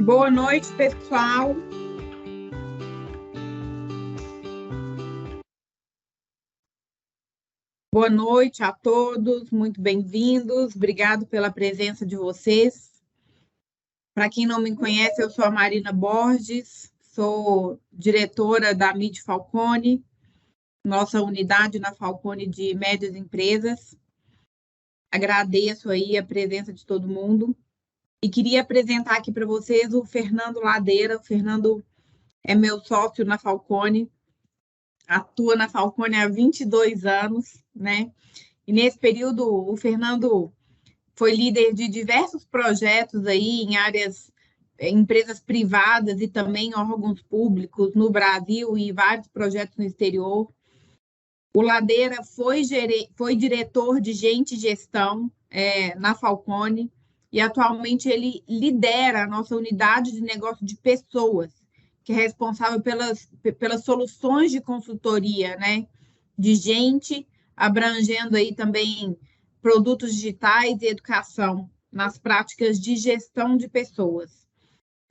Boa noite, pessoal. Boa noite a todos, muito bem-vindos. Obrigado pela presença de vocês. Para quem não me conhece, eu sou a Marina Borges, sou diretora da MID Falcone, nossa unidade na Falcone de médias empresas. Agradeço aí a presença de todo mundo e queria apresentar aqui para vocês o Fernando Ladeira. O Fernando é meu sócio na Falcone, atua na Falcone há 22 anos, né? E nesse período, o Fernando foi líder de diversos projetos aí em áreas, empresas privadas e também órgãos públicos no Brasil e vários projetos no exterior. O Ladeira foi diretor de gente e gestão na Falcone e atualmente ele lidera a nossa unidade de negócio de pessoas, que é responsável pelas soluções de consultoria, né? De gente, abrangendo aí também produtos digitais e educação nas práticas de gestão de pessoas.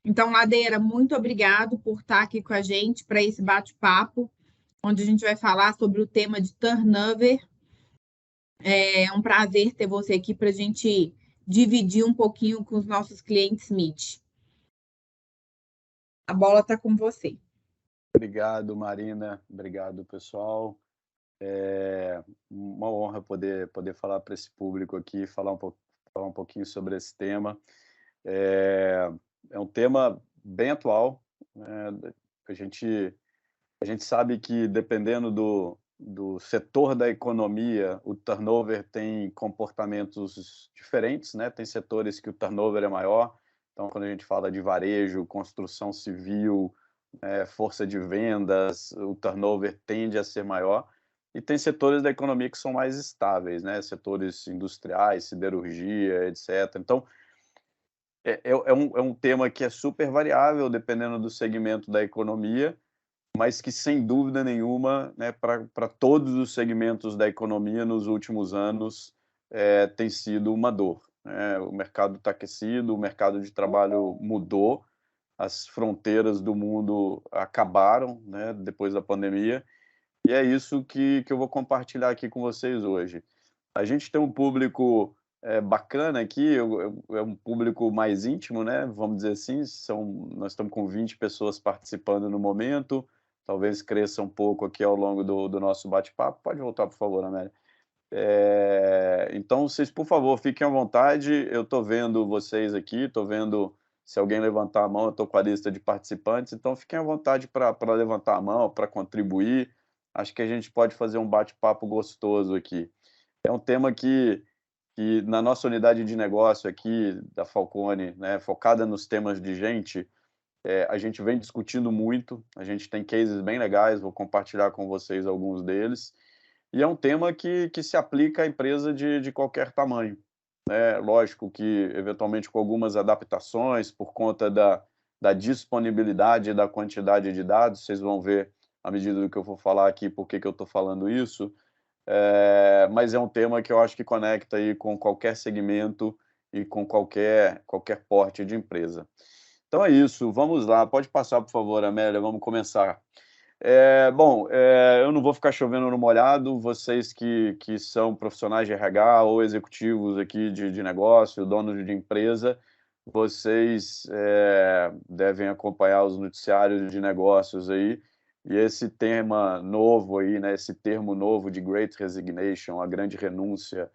Então, Ladeira, muito obrigado por estar aqui com a gente para esse bate-papo, onde a gente vai falar sobre o tema de turnover. É um prazer ter você aqui para a gente dividir um pouquinho com os nossos clientes MIT. A bola está com você. Obrigado, Marina. Obrigado, pessoal. É uma honra poder falar para esse público aqui, falar um pouquinho sobre esse tema. É um tema bem atual, né? A gente sabe que, dependendo do setor da economia, o turnover tem comportamentos diferentes, né? Tem setores que o turnover é maior. Então, quando a gente fala de varejo, construção civil, força de vendas, o turnover tende a ser maior. E tem setores da economia que são mais estáveis, né? Setores industriais, siderurgia, etc. Então, é um tema que é super variável, dependendo do segmento da economia, mas que, sem dúvida nenhuma, né, para todos os segmentos da economia nos últimos anos, tem sido uma dor, né? O mercado está aquecido, o mercado de trabalho mudou, as fronteiras do mundo acabaram, né, depois da pandemia, e é isso que eu vou compartilhar aqui com vocês hoje. A gente tem um público bacana aqui, é um público mais íntimo, né, vamos dizer assim, nós estamos com 20 pessoas participando no momento, talvez cresça um pouco aqui ao longo do nosso bate-papo. Pode voltar, por favor, Amélia. Então, vocês, por favor, fiquem à vontade. Eu estou vendo vocês aqui, estou vendo se alguém levantar a mão, eu estou com a lista de participantes, então fiquem à vontade para levantar a mão, para contribuir. Acho que a gente pode fazer um bate-papo gostoso aqui. É um tema que na nossa unidade de negócio aqui da Falcone, né, focada nos temas de gente, a gente vem discutindo muito, a gente tem cases bem legais, vou compartilhar com vocês alguns deles, e é um tema que se aplica à empresa de qualquer tamanho. É lógico que, eventualmente, com algumas adaptações, por conta da disponibilidade e da quantidade de dados, vocês vão ver, à medida do que eu vou falar aqui, por que eu estou falando isso, mas é um tema que eu acho que conecta aí com qualquer segmento e com qualquer porte de empresa. Então é isso, vamos lá, pode passar, por favor, Amélia, vamos começar. Bom, eu não vou ficar chovendo no molhado, vocês que são profissionais de RH ou executivos aqui de negócio, donos de empresa, vocês devem acompanhar os noticiários de negócios aí, e esse tema novo aí, né, esse termo novo de Great Resignation, a grande renúncia,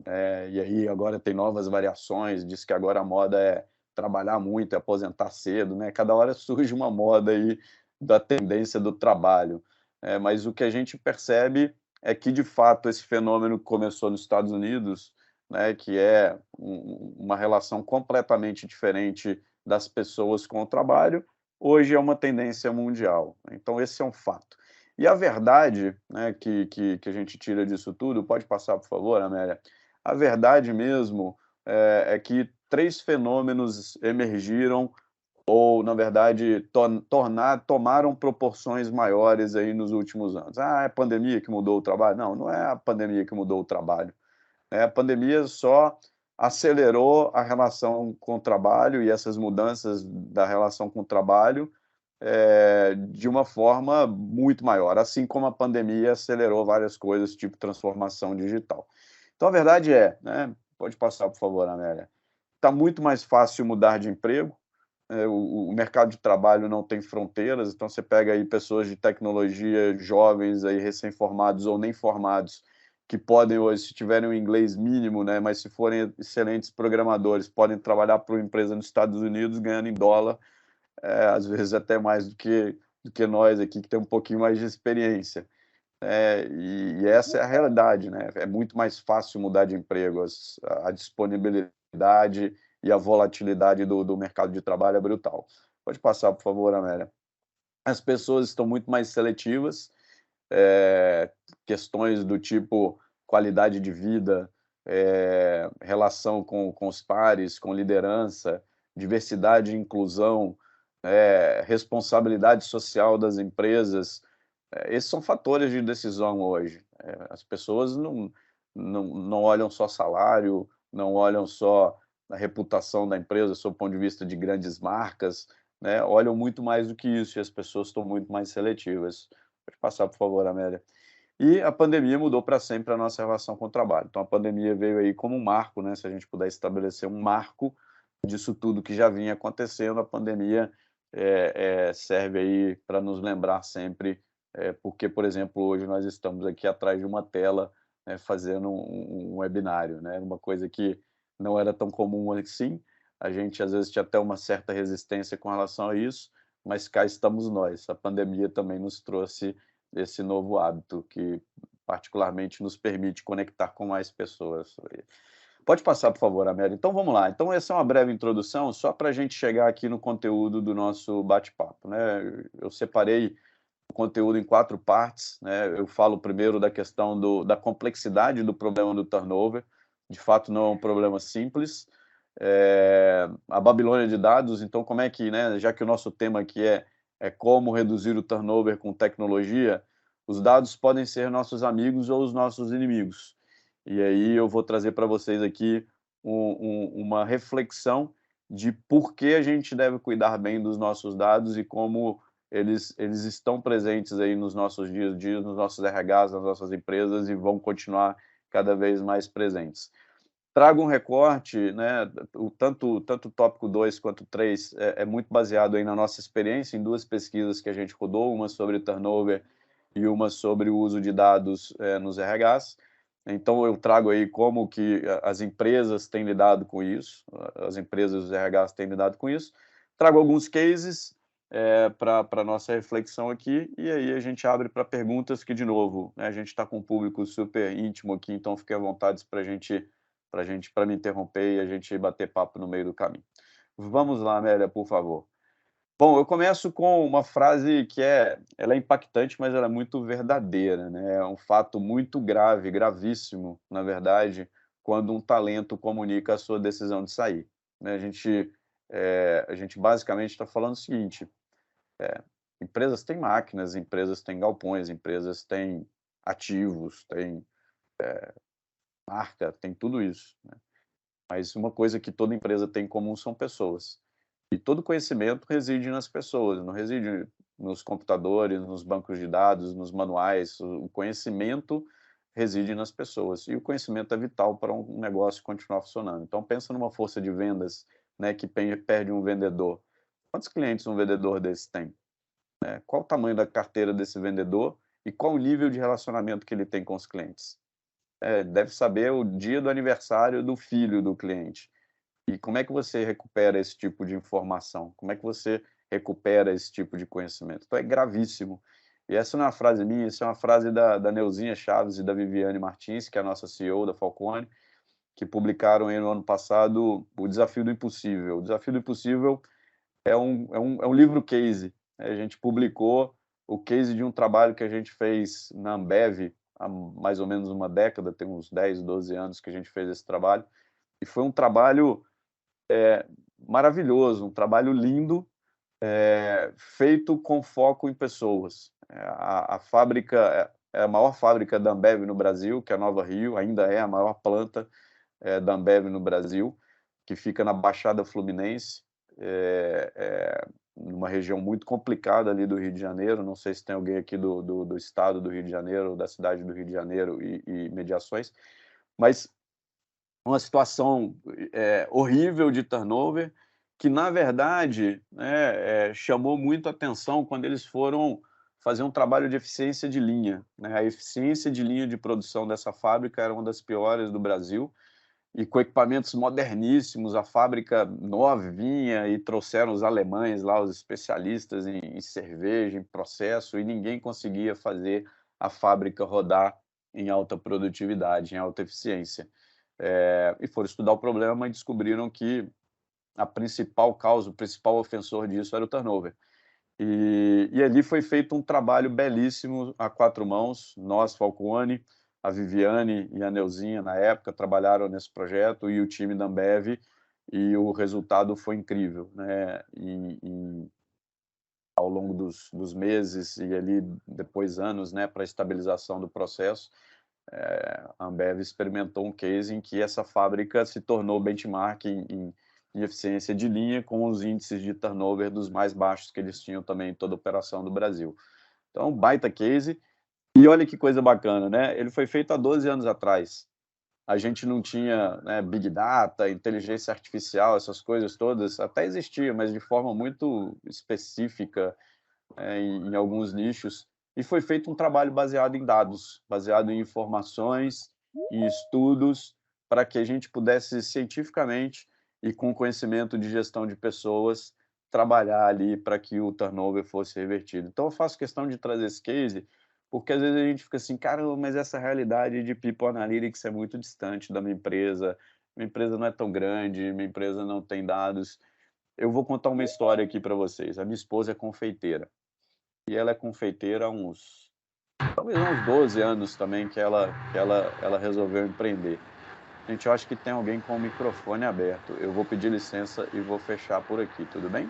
e aí agora tem novas variações, diz que agora a moda é trabalhar muito, é aposentar cedo, né? Cada hora surge uma moda aí da tendência do trabalho. Mas o que a gente percebe é que, de fato, esse fenômeno começou nos Estados Unidos, né, que é uma relação completamente diferente das pessoas com o trabalho, hoje é uma tendência mundial. Então, esse é um fato. E a verdade, né, que a gente tira disso tudo, pode passar, por favor, Amélia? A verdade mesmo é que três fenômenos emergiram ou, na verdade, tomaram proporções maiores aí nos últimos anos. Ah, é a pandemia que mudou o trabalho? Não, não é a pandemia que mudou o trabalho. A pandemia só acelerou a relação com o trabalho e essas mudanças da relação com o trabalho de uma forma muito maior, assim como a pandemia acelerou várias coisas, tipo transformação digital. Então, a verdade é, né, pode passar, por favor, Amélia, está muito mais fácil mudar de emprego, o mercado de trabalho não tem fronteiras, então você pega aí pessoas de tecnologia, jovens aí recém-formados ou nem formados, que podem hoje, se tiverem um inglês mínimo, né, mas se forem excelentes programadores, podem trabalhar para uma empresa nos Estados Unidos ganhando em dólar, às vezes até mais do que nós aqui, que tem um pouquinho mais de experiência. E essa é a realidade, né? É muito mais fácil mudar de emprego, a disponibilidade e a volatilidade do mercado de trabalho é brutal. Pode passar, por favor, Amélia. As pessoas estão muito mais seletivas, questões do tipo qualidade de vida, relação com os pares, com liderança, diversidade e inclusão, responsabilidade social das empresas, esses são fatores de decisão hoje. As pessoas não olham só salário, não olham só a reputação da empresa, sob o ponto de vista de grandes marcas, né? Olham muito mais do que isso, e as pessoas estão muito mais seletivas. Pode passar, por favor, Amélia. E a pandemia mudou para sempre a nossa relação com o trabalho. Então, a pandemia veio aí como um marco, né? Se a gente puder estabelecer um marco disso tudo que já vinha acontecendo, a pandemia serve aí para nos lembrar sempre porque, por exemplo, hoje nós estamos aqui atrás de uma tela, né, fazendo um webinário, né? Uma coisa que não era tão comum assim. A gente, às vezes, tinha até uma certa resistência com relação a isso, mas cá estamos nós. A pandemia também nos trouxe esse novo hábito que particularmente nos permite conectar com mais pessoas. Pode passar, por favor, Amélia. Então vamos lá. Então essa é uma breve introdução, só para a gente chegar aqui no conteúdo do nosso bate-papo, né? Eu separei o conteúdo em 4 partes, né? Eu falo primeiro da questão da complexidade do problema do turnover. De fato, não é um problema simples. A Babilônia de dados, então como é que, né, já que o nosso tema aqui é como reduzir o turnover com tecnologia, os dados podem ser nossos amigos ou os nossos inimigos. E aí eu vou trazer para vocês aqui uma reflexão de por que a gente deve cuidar bem dos nossos dados e como eles estão presentes aí nos nossos dias a dia, nos nossos RHs, nas nossas empresas e vão continuar cada vez mais presentes. Trago um recorte, né, tanto o tópico 2 quanto o 3 é muito baseado aí na nossa experiência em 2 pesquisas que a gente rodou, uma sobre turnover e uma sobre o uso de dados nos RHs. Então eu trago aí como que as empresas têm lidado com isso, as empresas e os RHs têm lidado com isso. Trago alguns cases para a nossa reflexão aqui, e aí a gente abre para perguntas que, de novo, né, a gente está com um público super íntimo aqui, então fique à vontade para me interromper e a gente bater papo no meio do caminho. Vamos lá, Amélia, por favor. Bom, eu começo com uma frase que ela é impactante, mas ela é muito verdadeira, né? É um fato muito grave, gravíssimo, na verdade, quando um talento comunica a sua decisão de sair, né? A gente basicamente está falando o seguinte: empresas têm máquinas, empresas têm galpões, empresas têm ativos, têm marca, tem tudo isso, né? Mas uma coisa que toda empresa tem em comum são pessoas. E todo conhecimento reside nas pessoas, não reside nos computadores, nos bancos de dados, nos manuais. O conhecimento reside nas pessoas. E o conhecimento é vital para um negócio continuar funcionando. Então, pensa numa força de vendas, né, que perde um vendedor. Quantos clientes um vendedor desse tem? Qual o tamanho da carteira desse vendedor e qual o nível de relacionamento que ele tem com os clientes? Deve saber o dia do aniversário do filho do cliente. E como é que você recupera esse tipo de informação? Como é que você recupera esse tipo de conhecimento? Então é gravíssimo. E essa não é uma frase minha, essa é uma frase da Neuzinha Chaves e da Viviane Martins, que é a nossa CEO da Falcone, que publicaram aí no ano passado o Desafio do Impossível. O Desafio do Impossível é um livro case. A gente publicou o case de um trabalho que a gente fez na Ambev há mais ou menos uma década, tem uns 10, 12 anos que a gente fez esse trabalho, e foi um trabalho maravilhoso, um trabalho lindo, feito com foco em pessoas. A fábrica é a maior fábrica da Ambev no Brasil, que é a Nova Rio, ainda é a maior planta, da Ambev no Brasil, que fica na Baixada Fluminense, numa região muito complicada ali do Rio de Janeiro. Não sei se tem alguém aqui do estado do Rio de Janeiro, da cidade do Rio de Janeiro e mediações, mas uma situação horrível de turnover, que, na verdade, né, chamou muito atenção quando eles foram fazer um trabalho de eficiência de linha, né? A eficiência de linha de produção dessa fábrica era uma das piores do Brasil, e com equipamentos moderníssimos, a fábrica novinha, e trouxeram os alemães lá, os especialistas em cerveja, em processo, e ninguém conseguia fazer a fábrica rodar em alta produtividade, em alta eficiência. E foram estudar o problema e descobriram que a principal causa, o principal ofensor disso era o turnover. E ali foi feito um trabalho belíssimo a quatro mãos. Nós, Falcone, a Viviane e a Neuzinha, na época, trabalharam nesse projeto, e o time da Ambev, e o resultado foi incrível, né? E ao longo dos meses e ali depois anos, né, para a estabilização do processo, a Ambev experimentou um case em que essa fábrica se tornou benchmark em eficiência de linha, com os índices de turnover dos mais baixos que eles tinham também em toda a operação do Brasil. Então, baita case. E olha que coisa bacana, né? Ele foi feito há 12 anos atrás. A gente não tinha, né, Big Data, inteligência artificial, essas coisas todas. Até existia, mas de forma muito específica, em alguns nichos. E foi feito um trabalho baseado em dados, baseado em informações, em estudos, para que a gente pudesse cientificamente e com conhecimento de gestão de pessoas trabalhar ali para que o turnover fosse revertido. Então eu faço questão de trazer esse case, porque às vezes a gente fica assim, cara, mas essa realidade de People Analytics é muito distante da minha empresa não é tão grande, minha empresa não tem dados. Eu vou contar uma história aqui para vocês. A minha esposa é confeiteira, e ela é confeiteira há talvez uns 12 anos também que ela resolveu empreender. Gente, eu acho que tem alguém com o microfone aberto. Eu vou pedir licença e vou fechar por aqui, tudo bem?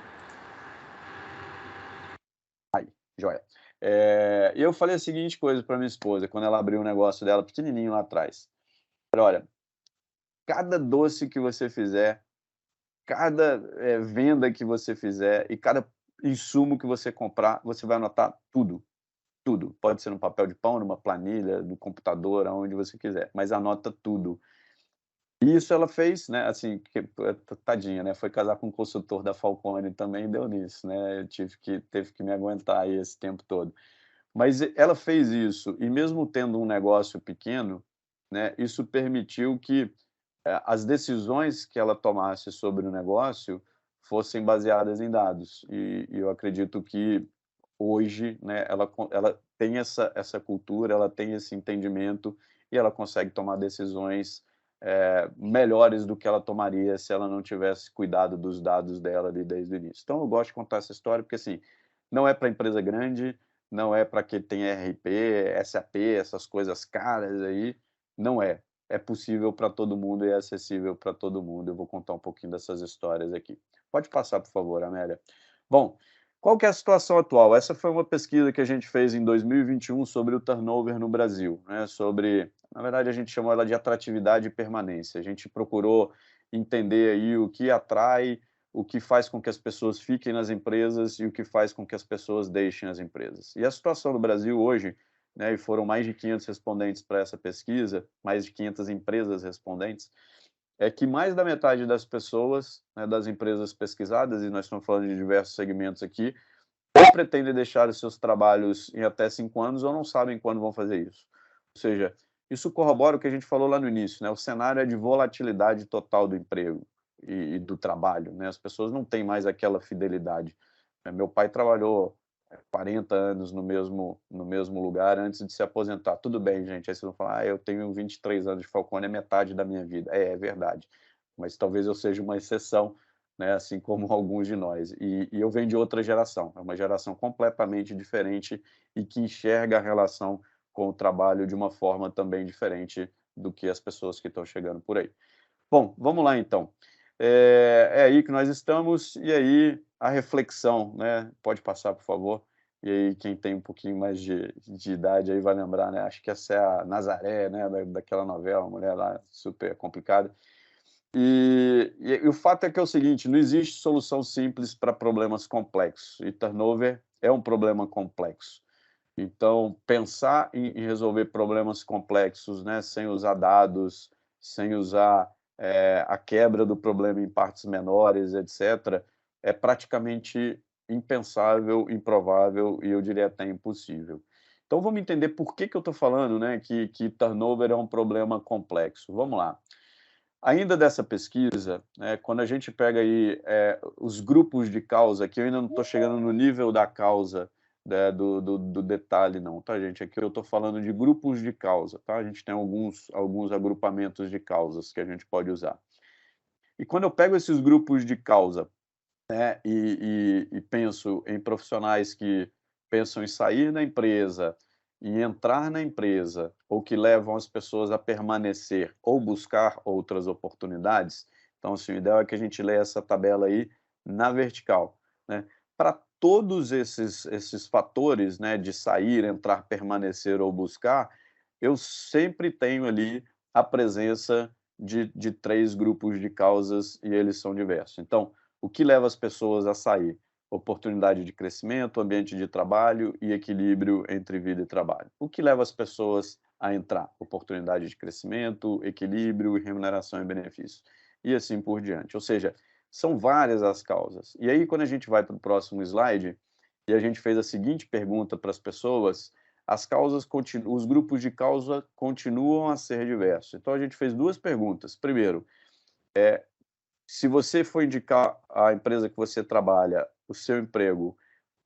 Aí, joia. E eu falei a seguinte coisa para minha esposa, quando ela abriu o negócio dela, pequenininho lá atrás. Falei, olha, cada doce que você fizer, cada venda que você fizer e cada insumo que você comprar, você vai anotar tudo. Tudo. Pode ser no papel de pão, numa planilha, no computador, aonde você quiser, mas anota tudo. E isso ela fez, né, assim, tadinha, né, foi casar com um consultor da Falcone também, e deu nisso, né, eu teve que me aguentar aí esse tempo todo. Mas ela fez isso, e mesmo tendo um negócio pequeno, né, isso permitiu que as decisões que ela tomasse sobre o negócio fossem baseadas em dados. E eu acredito que hoje, né, ela tem essa cultura, ela tem esse entendimento, e ela consegue tomar decisões melhores do que ela tomaria se ela não tivesse cuidado dos dados dela ali desde o início. Então eu gosto de contar essa história porque, assim, não é para empresa grande, não é para quem tem ERP, SAP, essas coisas caras aí, não é. É possível para todo mundo e é acessível para todo mundo. Eu vou contar um pouquinho dessas histórias aqui. Pode passar, por favor, Amélia. Bom, qual que é a situação atual? Essa foi uma pesquisa que a gente fez em 2021 sobre o turnover no Brasil, né? Na verdade, a gente chamou ela de atratividade e permanência. A gente procurou entender aí o que atrai, o que faz com que as pessoas fiquem nas empresas e o que faz com que as pessoas deixem as empresas. E a situação no Brasil hoje, né, e foram mais de 500 respondentes para essa pesquisa, mais de 500 empresas respondentes, é que mais da metade das pessoas, né, das empresas pesquisadas, e nós estamos falando de diversos segmentos aqui, ou pretendem deixar os seus trabalhos em até 5 anos ou não sabem quando vão fazer isso. Ou seja, isso corrobora o que a gente falou lá no início, né? O cenário é de volatilidade total do emprego e do trabalho, né? As pessoas não têm mais aquela fidelidade. Meu pai trabalhou 40 anos no mesmo lugar antes de se aposentar. Tudo bem, gente, aí vocês vão falar, eu tenho 23 anos de Falcone, é metade da minha vida. É verdade, mas talvez eu seja uma exceção, né, assim como alguns de nós. E eu venho de outra geração, é uma geração completamente diferente e que enxerga a relação com o trabalho de uma forma também diferente do que as pessoas que estão chegando por aí. Bom, vamos lá então. É aí que nós estamos, e aí a reflexão, né? Pode passar, por favor. e aí quem tem um pouquinho mais de idade aí vai lembrar, né? Acho que essa é a Nazaré, né? Daquela novela, a mulher lá super complicada. E o fato é que é o seguinte, não existe solução simples para problemas complexos, e turnover é um problema complexo. Então, pensar em resolver problemas complexos, né, sem usar dados, sem usar a quebra do problema em partes menores, etc., é praticamente impensável, improvável e eu diria até impossível. Então, vamos entender por que eu estou falando, né, que turnover é um problema complexo. Vamos lá. Ainda dessa pesquisa, né, quando a gente pega aí os grupos de causa, que eu ainda não estou chegando no nível da causa, né, do detalhe não, tá, gente? Aqui eu estou falando de grupos de causa, tá? A gente tem alguns agrupamentos de causas que a gente pode usar. E quando eu pego esses grupos de causa, né, e penso em profissionais que pensam em sair da empresa e entrar na empresa, ou que levam as pessoas a permanecer ou buscar outras oportunidades, então, assim, o ideal é que a gente leia essa tabela aí na vertical, né? Para todos esses fatores, né, de sair, entrar, permanecer ou buscar, eu sempre tenho ali a presença de 3 grupos de causas e eles são diversos. Então, o que leva as pessoas a sair? Oportunidade de crescimento, ambiente de trabalho e equilíbrio entre vida e trabalho. O que leva as pessoas a entrar? Oportunidade de crescimento, equilíbrio, remuneração e benefícios. E assim por diante. Ou seja, são várias as causas. E aí, quando a gente vai para o próximo slide, e a gente fez a seguinte pergunta para as pessoas, as causas os grupos de causa continuam a ser diversos. Então, a gente fez 2 perguntas. Primeiro, se você for indicar a empresa que você trabalha, o seu emprego,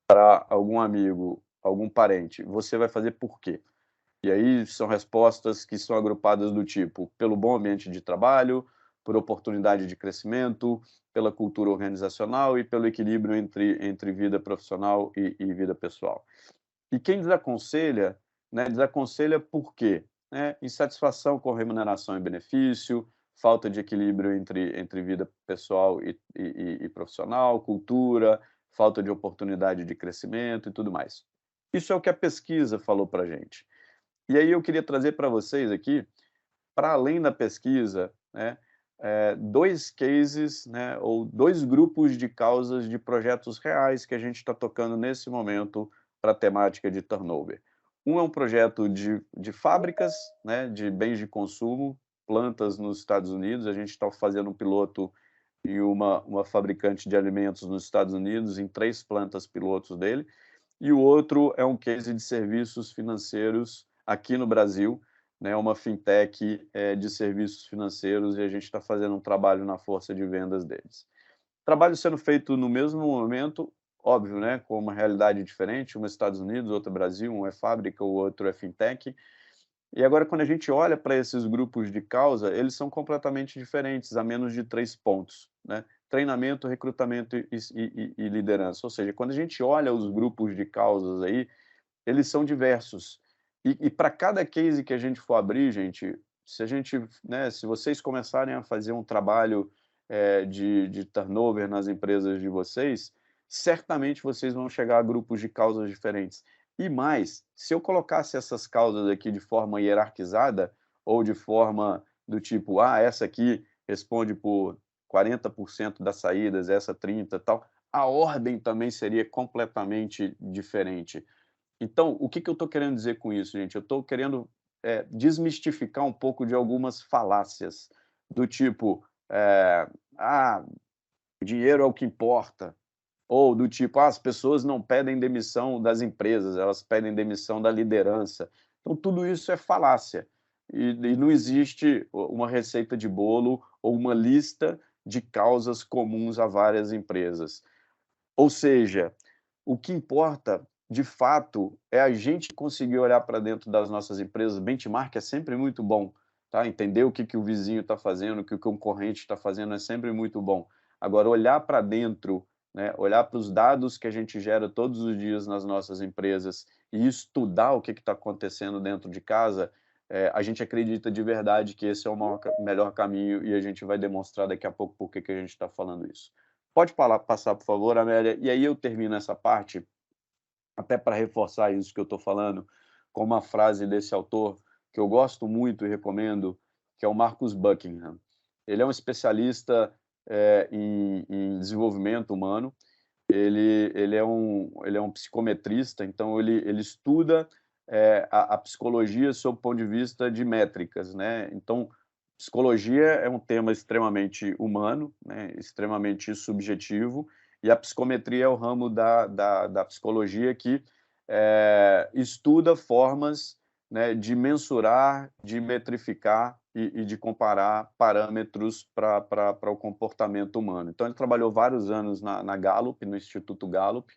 para algum amigo, algum parente, você vai fazer por quê? E aí são respostas que são agrupadas do tipo, pelo bom ambiente de trabalho, por oportunidade de crescimento, pela cultura organizacional e pelo equilíbrio entre vida profissional e vida pessoal. E quem desaconselha, né, desaconselha por quê? Insatisfação com remuneração e benefício, falta de equilíbrio entre vida pessoal e profissional, cultura, falta de oportunidade de crescimento e tudo mais. Isso é o que a pesquisa falou para a gente. E aí eu queria trazer para vocês aqui, para além da pesquisa, né, 2 cases, né, ou 2 grupos de causas de projetos reais que a gente está tocando nesse momento para a temática de turnover. Um é um projeto de fábricas, né, de bens de consumo, plantas nos Estados Unidos. A gente está fazendo um piloto em uma fabricante de alimentos nos Estados Unidos, em 3 plantas pilotos dele. E o outro é um case de serviços financeiros aqui no Brasil, né, uma fintech de serviços financeiros, e a gente está fazendo um trabalho na força de vendas deles. Trabalho sendo feito no mesmo momento, óbvio, né, com uma realidade diferente, um é Estados Unidos, outro é Brasil, um é fábrica, o outro é fintech. E agora, quando a gente olha para esses grupos de causa, eles são completamente diferentes, a menos de 3 pontos, né? Treinamento, recrutamento e liderança. Ou seja, quando a gente olha os grupos de causas aí, eles são diversos. E para cada case que a gente for abrir, gente, se a gente, né, se vocês começarem a fazer um trabalho de turnover nas empresas de vocês, certamente vocês vão chegar a grupos de causas diferentes. E mais, se eu colocasse essas causas aqui de forma hierarquizada, ou de forma do tipo, essa aqui responde por 40% das saídas, essa 30%, tal, a ordem também seria completamente diferente. Então, o que eu estou querendo dizer com isso, gente? Eu estou querendo desmistificar um pouco de algumas falácias, do tipo, dinheiro é o que importa, ou do tipo, as pessoas não pedem demissão das empresas, elas pedem demissão da liderança. Então, tudo isso é falácia. E não existe uma receita de bolo ou uma lista de causas comuns a várias empresas. Ou seja, o que importa, de fato, é a gente conseguir olhar para dentro das nossas empresas. Benchmark é sempre muito bom, tá? Entender o que o vizinho está fazendo, o que o concorrente está fazendo é sempre muito bom. Agora, olhar para dentro, né? Olhar para os dados que a gente gera todos os dias nas nossas empresas e estudar o que está acontecendo dentro de casa, a gente acredita de verdade que esse é o melhor caminho e a gente vai demonstrar daqui a pouco por que a gente está falando isso. Pode passar, por favor, Amélia, e aí eu termino essa parte até para reforçar isso que eu estou falando, com uma frase desse autor que eu gosto muito e recomendo, que é o Marcus Buckingham. Ele é um especialista em desenvolvimento humano. Ele é um psicometrista, então ele estuda a psicologia sob o ponto de vista de métricas, né? Então, psicologia é um tema extremamente humano, né? Extremamente subjetivo, e a psicometria é o ramo da psicologia que estuda formas, né, de mensurar, de metrificar e de comparar parâmetros para o comportamento humano. Então, ele trabalhou vários anos na Gallup, no Instituto Gallup.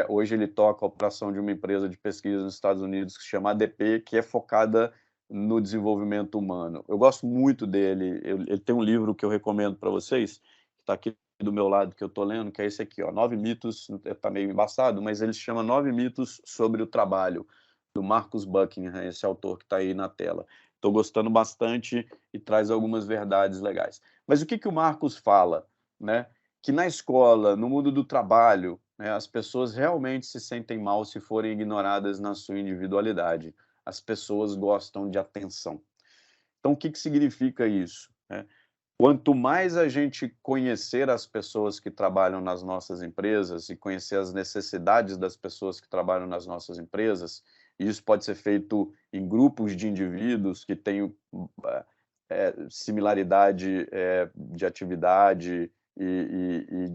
Hoje ele toca a operação de uma empresa de pesquisa nos Estados Unidos que se chama ADP, que é focada no desenvolvimento humano. Eu gosto muito dele. Ele tem um livro que eu recomendo para vocês, que está aqui do meu lado, que eu estou lendo, que é esse aqui, ó, 9 mitos, está meio embaçado, mas ele se chama 9 mitos sobre o trabalho, do Marcus Buckingham, esse autor que está aí na tela. Estou gostando bastante e traz algumas verdades legais. Mas o que o Marcus fala, né? Que na escola, no mundo do trabalho, né, as pessoas realmente se sentem mal se forem ignoradas na sua individualidade. As pessoas gostam de atenção. Então, o que significa isso, né? Quanto mais a gente conhecer as pessoas que trabalham nas nossas empresas e conhecer as necessidades das pessoas que trabalham nas nossas empresas, e isso pode ser feito em grupos de indivíduos que têm similaridade de atividade e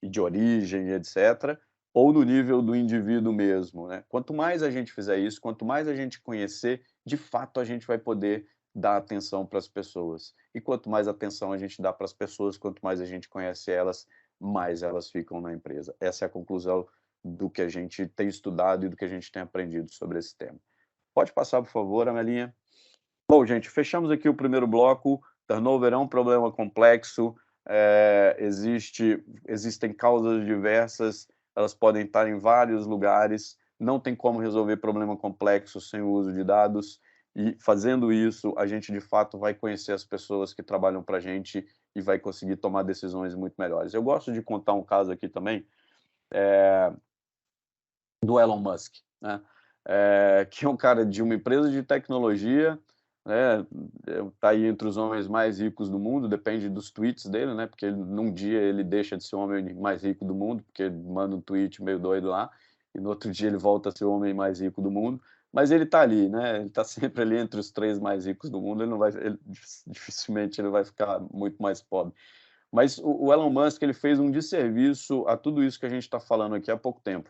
de origem, etc., ou no nível do indivíduo mesmo, né? Quanto mais a gente fizer isso, quanto mais a gente conhecer, de fato a gente vai poder dar atenção para as pessoas. E quanto mais atenção a gente dá para as pessoas, quanto mais a gente conhece elas, mais elas ficam na empresa. Essa é a conclusão do que a gente tem estudado e do que a gente tem aprendido sobre esse tema. Pode passar, por favor, Amelinha. Bom, gente, fechamos aqui o primeiro bloco. Turnover é um problema complexo, existem causas diversas, elas podem estar em vários lugares, não tem como resolver problema complexo sem o uso de dados, e fazendo isso, a gente de fato vai conhecer as pessoas que trabalham para a gente e vai conseguir tomar decisões muito melhores. Eu gosto de contar um caso aqui também, do Elon Musk, né? Que é um cara de uma empresa de tecnologia, né? Tá aí entre os homens mais ricos do mundo, depende dos tweets dele, né? Porque num dia ele deixa de ser o homem mais rico do mundo, porque ele manda um tweet meio doido lá, e no outro dia ele volta a ser o homem mais rico do mundo. Mas ele tá ali, né? Ele tá sempre ali entre os 3 mais ricos do mundo. Dificilmente ele vai ficar muito mais pobre. Mas o Elon Musk ele fez um desserviço a tudo isso que a gente está falando aqui há pouco tempo,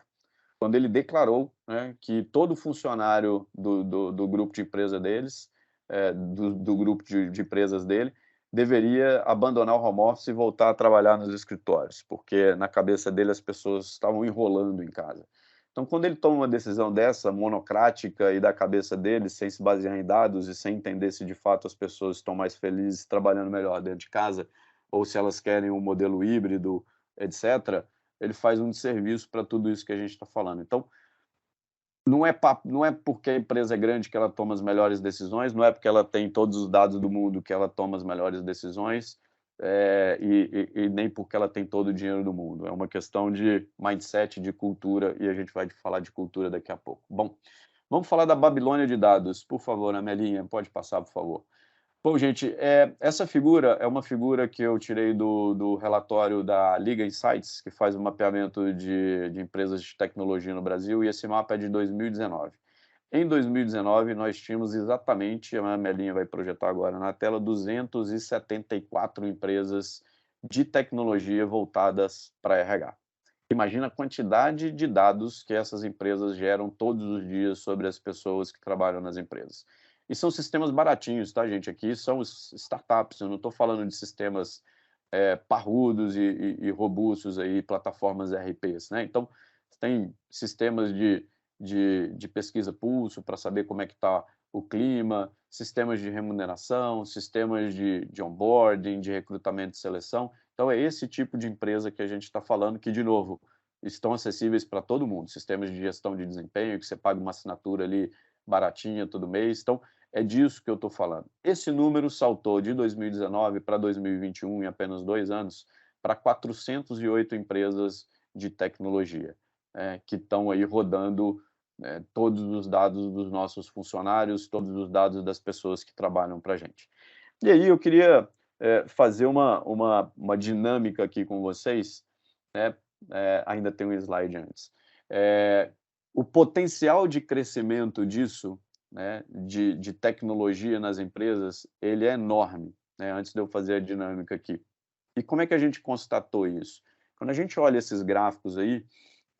quando ele declarou, né, que todo funcionário do grupo de empresa deles, do grupo de empresas dele, deveria abandonar o home office e voltar a trabalhar nos escritórios, porque na cabeça dele as pessoas estavam enrolando em casa. Então, quando ele toma uma decisão dessa, monocrática e da cabeça dele, sem se basear em dados e sem entender se de fato as pessoas estão mais felizes trabalhando melhor dentro de casa, ou se elas querem um modelo híbrido, etc., ele faz um desserviço para tudo isso que a gente está falando. Então, não é porque a empresa é grande que ela toma as melhores decisões, não é porque ela tem todos os dados do mundo que ela toma as melhores decisões, e nem porque ela tem todo o dinheiro do mundo. É uma questão de mindset, de cultura, e a gente vai falar de cultura daqui a pouco. Bom, vamos falar da Babilônia de dados. Por favor, Amelinha, pode passar, por favor. Bom, gente, essa figura é uma figura que eu tirei do relatório da Liga Insights, que faz o mapeamento de empresas de tecnologia no Brasil, e esse mapa é de 2019. Em 2019, nós tínhamos exatamente, a Melinha vai projetar agora na tela, 274 empresas de tecnologia voltadas para RH. Imagina a quantidade de dados que essas empresas geram todos os dias sobre as pessoas que trabalham nas empresas. E são sistemas baratinhos, tá, gente? Aqui são startups, eu não estou falando de sistemas parrudos e robustos, aí, plataformas RPs, né? Então, tem sistemas de pesquisa pulso para saber como é que está o clima, sistemas de remuneração, sistemas de onboarding, de recrutamento e seleção. Então, é esse tipo de empresa que a gente está falando, que, de novo, estão acessíveis para todo mundo. Sistemas de gestão de desempenho, que você paga uma assinatura ali baratinha todo mês. Então, é disso que eu estou falando. Esse número saltou de 2019 para 2021, em apenas 2 anos, para 408 empresas de tecnologia, que estão aí rodando todos os dados dos nossos funcionários, todos os dados das pessoas que trabalham para a gente. E aí eu queria fazer uma dinâmica aqui com vocês, né? Ainda tem um slide antes. O potencial de crescimento disso, né, de tecnologia nas empresas, ele é enorme, né, antes de eu fazer a dinâmica aqui. E como é que a gente constatou isso? Quando a gente olha esses gráficos aí,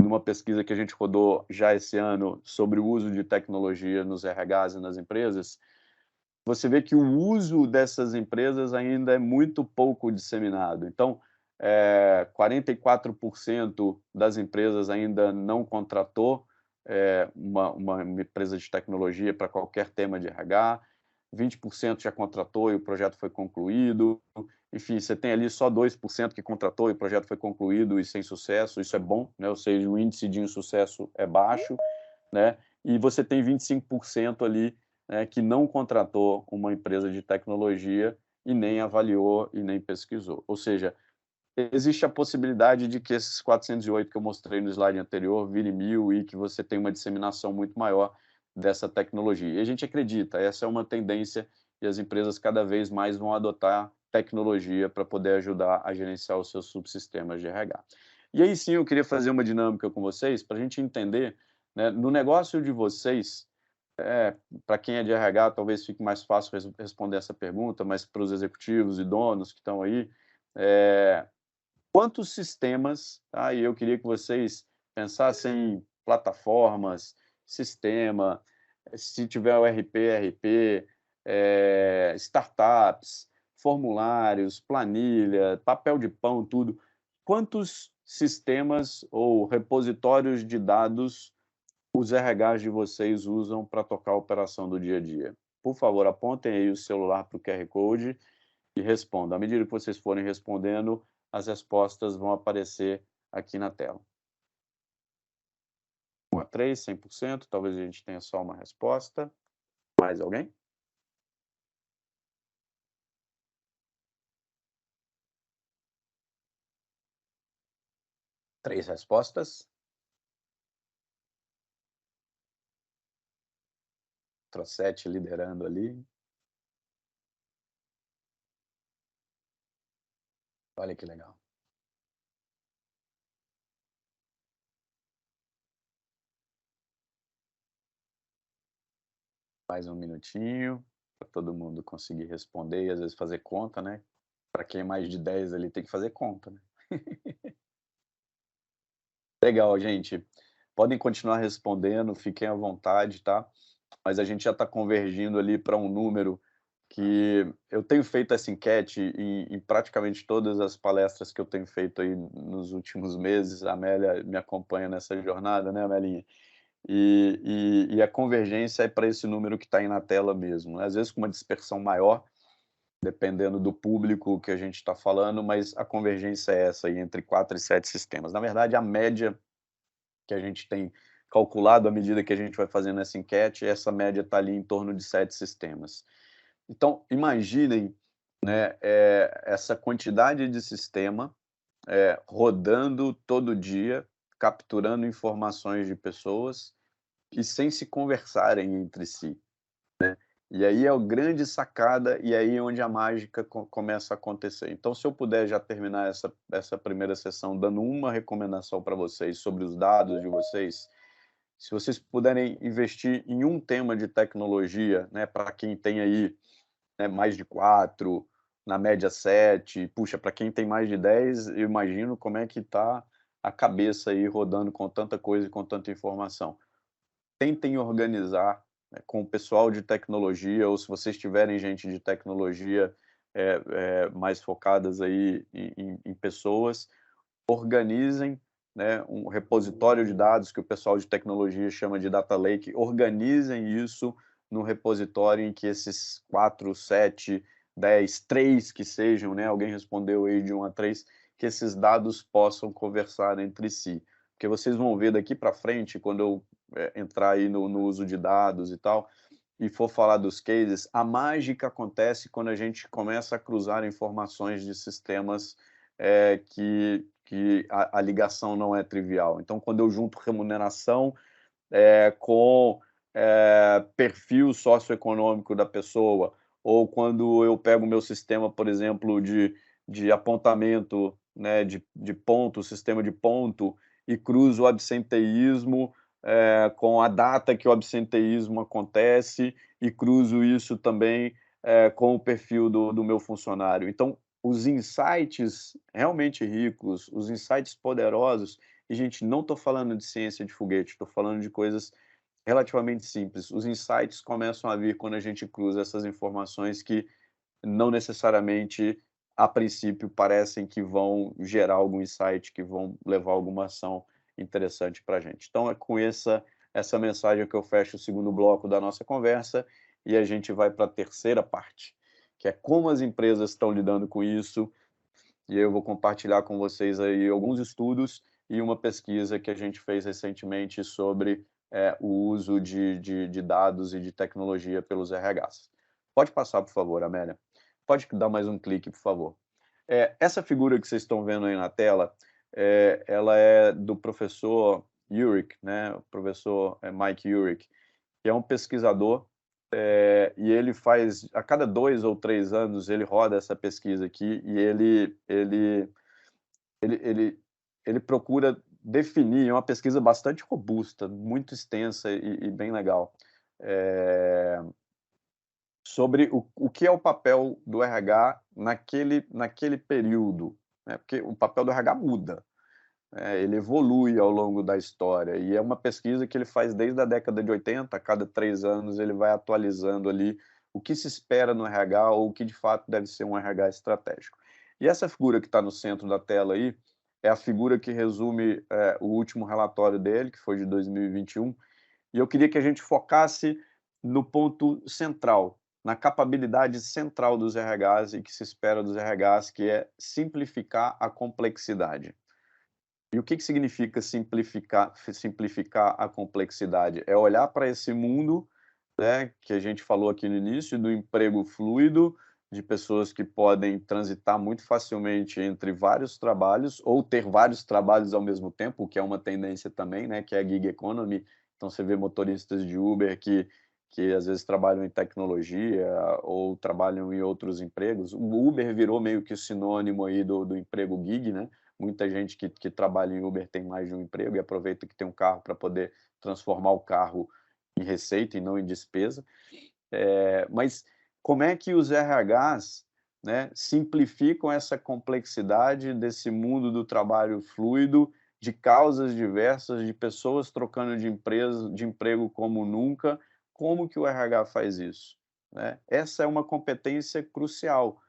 numa pesquisa que a gente rodou já esse ano sobre o uso de tecnologia nos RHs e nas empresas, você vê que o uso dessas empresas ainda é muito pouco disseminado. Então, 44% das empresas ainda não contratou uma empresa de tecnologia para qualquer tema de RH, 20% já contratou e o projeto foi concluído. Enfim, você tem ali só 2% que contratou e o projeto foi concluído e sem sucesso. Isso é bom, né? Ou seja, o índice de insucesso é baixo, né? E você tem 25% ali, né, que não contratou uma empresa de tecnologia e nem avaliou e nem pesquisou. Ou seja, existe a possibilidade de que esses 408 que eu mostrei no slide anterior virem 1.000 e que você tenha uma disseminação muito maior dessa tecnologia. E a gente acredita, essa é uma tendência e as empresas cada vez mais vão adotar tecnologia para poder ajudar a gerenciar os seus subsistemas de RH. E aí sim eu queria fazer uma dinâmica com vocês para a gente entender, né, no negócio de vocês, para quem é de RH talvez fique mais fácil responder essa pergunta, mas para os executivos e donos que estão aí, quantos sistemas, tá? E eu queria que vocês pensassem em plataformas, sistema, se tiver o RP, startups, formulários, planilha, papel de pão, tudo. Quantos sistemas ou repositórios de dados os RHs de vocês usam para tocar a operação do dia a dia? Por favor, apontem aí o celular para o QR Code e respondam. À medida que vocês forem respondendo, as respostas vão aparecer aqui na tela. 1 a 3, 100%, talvez a gente tenha só uma resposta. Mais alguém? Três respostas. Outra 7 liderando ali. Olha que legal. Mais um minutinho para todo mundo conseguir responder e às vezes fazer conta, né? Para quem é mais de 10 ali tem que fazer conta, né? Legal, gente. Podem continuar respondendo, fiquem à vontade, tá? Mas a gente já está convergindo ali para um número que eu tenho feito essa enquete em praticamente todas as palestras que eu tenho feito aí nos últimos meses. A Amélia me acompanha nessa jornada, né, Amelinha? E a convergência é para esse número que está aí na tela mesmo, né? Às vezes com uma dispersão maior, dependendo do público que a gente está falando, mas a convergência é essa aí, entre 4 e 7 sistemas. Na verdade, a média que a gente tem calculado à medida que a gente vai fazendo essa enquete, essa média está ali em torno de 7 sistemas. Então, imaginem, né, essa quantidade de sistema rodando todo dia, capturando informações de pessoas e sem se conversarem entre si. E aí é a grande sacada e aí é onde a mágica começa a acontecer. Então, se eu puder já terminar essa primeira sessão dando uma recomendação para vocês sobre os dados de vocês, se vocês puderem investir em um tema de tecnologia, né, para quem tem aí, né, mais de 4, na média 7, puxa, para quem tem mais de 10, eu imagino como é que está a cabeça aí rodando com tanta coisa e com tanta informação. Tentem organizar, né, com o pessoal de tecnologia, ou se vocês tiverem gente de tecnologia mais focadas aí em pessoas, organizem, né, um repositório de dados que o pessoal de tecnologia chama de data lake, organizem isso num repositório em que esses 4, 7, 10, 3 que sejam, né, alguém respondeu aí de 1 a 3, que esses dados possam conversar entre si. Porque vocês vão ver daqui para frente, quando eu entrar aí no uso de dados e tal, e for falar dos cases, a mágica acontece quando a gente começa a cruzar informações de sistemas que que a ligação não é trivial. Então, quando eu junto remuneração com perfil socioeconômico da pessoa, ou quando eu pego o meu sistema, por exemplo, de apontamento, né, de ponto, sistema de ponto, e cruzo o absenteísmo com a data que o absenteísmo acontece, e cruzo isso também com o perfil do meu funcionário. Então, os insights realmente ricos, os insights poderosos, e, gente, não estou falando de ciência de foguete, estou falando de coisas relativamente simples. Os insights começam a vir quando a gente cruza essas informações que não necessariamente, a princípio, parecem que vão gerar algum insight, que vão levar alguma ação interessante para a gente. Então, é com essa mensagem que eu fecho o segundo bloco da nossa conversa, e a gente vai para a terceira parte, que é como as empresas estão lidando com isso, e eu vou compartilhar com vocês aí alguns estudos e uma pesquisa que a gente fez recentemente sobre o uso de dados e de tecnologia pelos RHs. Pode passar, por favor, Amélia. Pode dar mais um clique, por favor. Essa figura que vocês estão vendo aí na tela, ela é do professor Urich, né? O professor Mike Urich, que é um pesquisador, e ele faz, a cada 2 ou 3 anos, ele roda essa pesquisa aqui, e ele procura definir, é uma pesquisa bastante robusta, muito extensa e bem legal, sobre o que é o papel do RH naquele período, né? Porque o papel do RH muda, ele evolui ao longo da história, e é uma pesquisa que ele faz desde a década de 80, a cada 3 anos ele vai atualizando ali o que se espera no RH ou o que de fato deve ser um RH estratégico. E essa figura que está no centro da tela aí é a figura que resume o último relatório dele, que foi de 2021, e eu queria que a gente focasse no ponto central, na capacidade central dos RHs e que se espera dos RHs, que é simplificar a complexidade. E o que significa simplificar a complexidade? É olhar para esse mundo, né, que a gente falou aqui no início, do emprego fluido, de pessoas que podem transitar muito facilmente entre vários trabalhos, ou ter vários trabalhos ao mesmo tempo, o que é uma tendência também, né, que é a gig economy. Então, você vê motoristas de Uber que às vezes trabalham em tecnologia ou trabalham em outros empregos. O Uber virou meio que sinônimo aí do emprego gig, né? Muita gente que trabalha em Uber tem mais de um emprego e aproveita que tem um carro para poder transformar o carro em receita e não em despesa. Mas como é que os RHs, né, simplificam essa complexidade desse mundo do trabalho fluido, de causas diversas, de pessoas trocando de emprego como nunca? Como que o RH faz isso, né? Essa é uma competência crucial.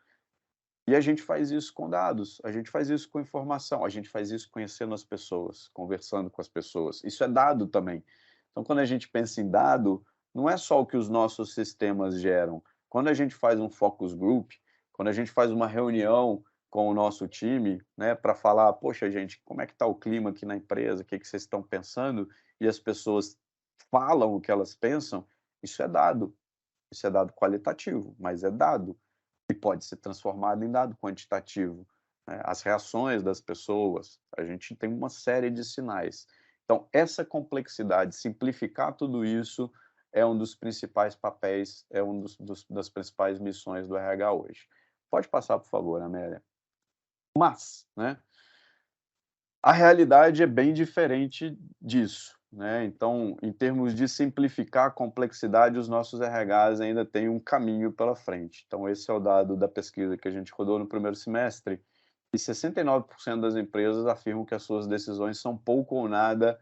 E a gente faz isso com dados, a gente faz isso com informação, a gente faz isso conhecendo as pessoas, conversando com as pessoas. Isso é dado também. Então, quando a gente pensa em dado, não é só o que os nossos sistemas geram. Quando a gente faz um focus group, quando a gente faz uma reunião com o nosso time, né, para falar, poxa, gente, como é que está o clima aqui na empresa, o que vocês estão pensando, e as pessoas falam o que elas pensam, isso é dado. Isso é dado qualitativo, mas é dado e pode ser transformado em dado quantitativo, né? As reações das pessoas, a gente tem uma série de sinais. Então, essa complexidade, simplificar tudo isso é um dos principais papéis, é um das principais missões do RH hoje. Pode passar, por favor, Amélia. Mas, né, a realidade é bem diferente disso, né? Então, em termos de simplificar a complexidade, os nossos RHs ainda têm um caminho pela frente. Então, esse é o dado da pesquisa que a gente rodou no primeiro semestre, e 69% das empresas afirmam que as suas decisões são pouco ou nada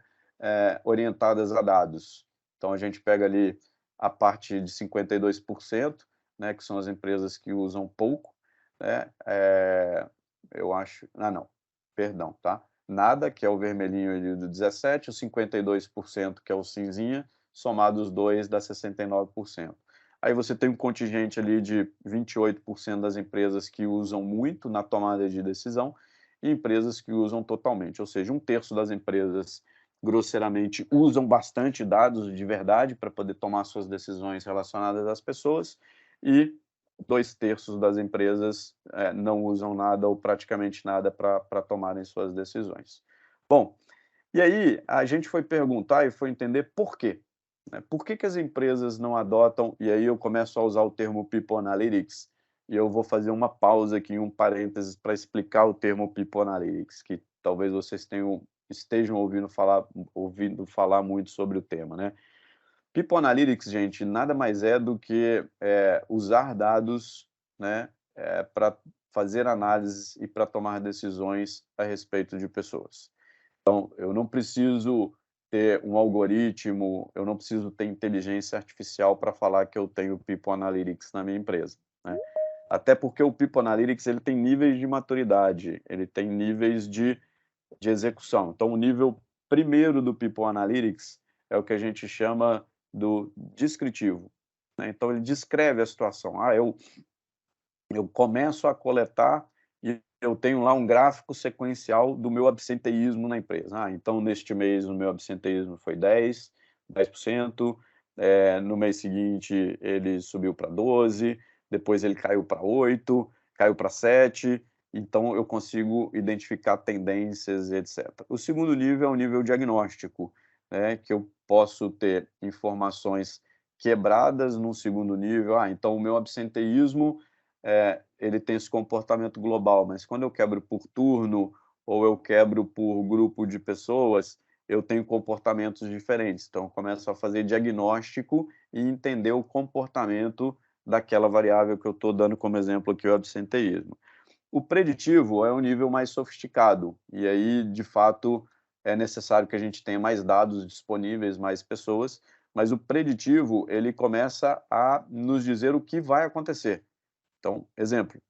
orientadas a dados. Então, a gente pega ali a parte de 52%, né, que são as empresas que usam pouco, né? Eu acho... Ah, não, perdão, tá? Nada, que é o vermelhinho ali do 17%, o 52%, que é o cinzinha, somado os dois dá 69%. Aí você tem um contingente ali de 28% das empresas que usam muito na tomada de decisão e empresas que usam totalmente, ou seja, 1/3 das empresas, grosseiramente, usam bastante dados de verdade para poder tomar suas decisões relacionadas às pessoas, e 2/3 das empresas não usam nada ou praticamente nada para tomarem suas decisões. Bom, e aí a gente foi perguntar e foi entender por quê, né? Por que que as empresas não adotam, e aí eu começo a usar o termo People Analytics, e eu vou fazer uma pausa aqui, um parênteses, para explicar o termo People Analytics, que talvez vocês estejam ouvindo falar muito sobre o tema, né? People Analytics, gente, nada mais é do que usar dados, né, para fazer análises e para tomar decisões a respeito de pessoas. Então, eu não preciso ter um algoritmo, eu não preciso ter inteligência artificial para falar que eu tenho People Analytics na minha empresa, né? Até porque o People Analytics ele tem níveis de maturidade, ele tem níveis de execução. Então, o nível primeiro do People Analytics é o que a gente chama do descritivo, né? Então, ele descreve a situação. Eu começo a coletar e eu tenho lá um gráfico sequencial do meu absenteísmo na empresa. Então, neste mês, o meu absenteísmo foi 10%, no mês seguinte ele subiu para 12%, depois ele caiu para 8%, caiu para 7%, então eu consigo identificar tendências, etc. O segundo nível é o nível diagnóstico, né, que eu posso ter informações quebradas num segundo nível. Então o meu absenteísmo ele tem esse comportamento global, mas quando eu quebro por turno ou eu quebro por grupo de pessoas, eu tenho comportamentos diferentes. Então, eu começo a fazer diagnóstico e entender o comportamento daquela variável que eu estou dando como exemplo aqui, o absenteísmo. O preditivo é um nível mais sofisticado, e aí, de fato, é necessário que a gente tenha mais dados disponíveis, mais pessoas, mas o preditivo, ele começa a nos dizer o que vai acontecer. Então, exemplo,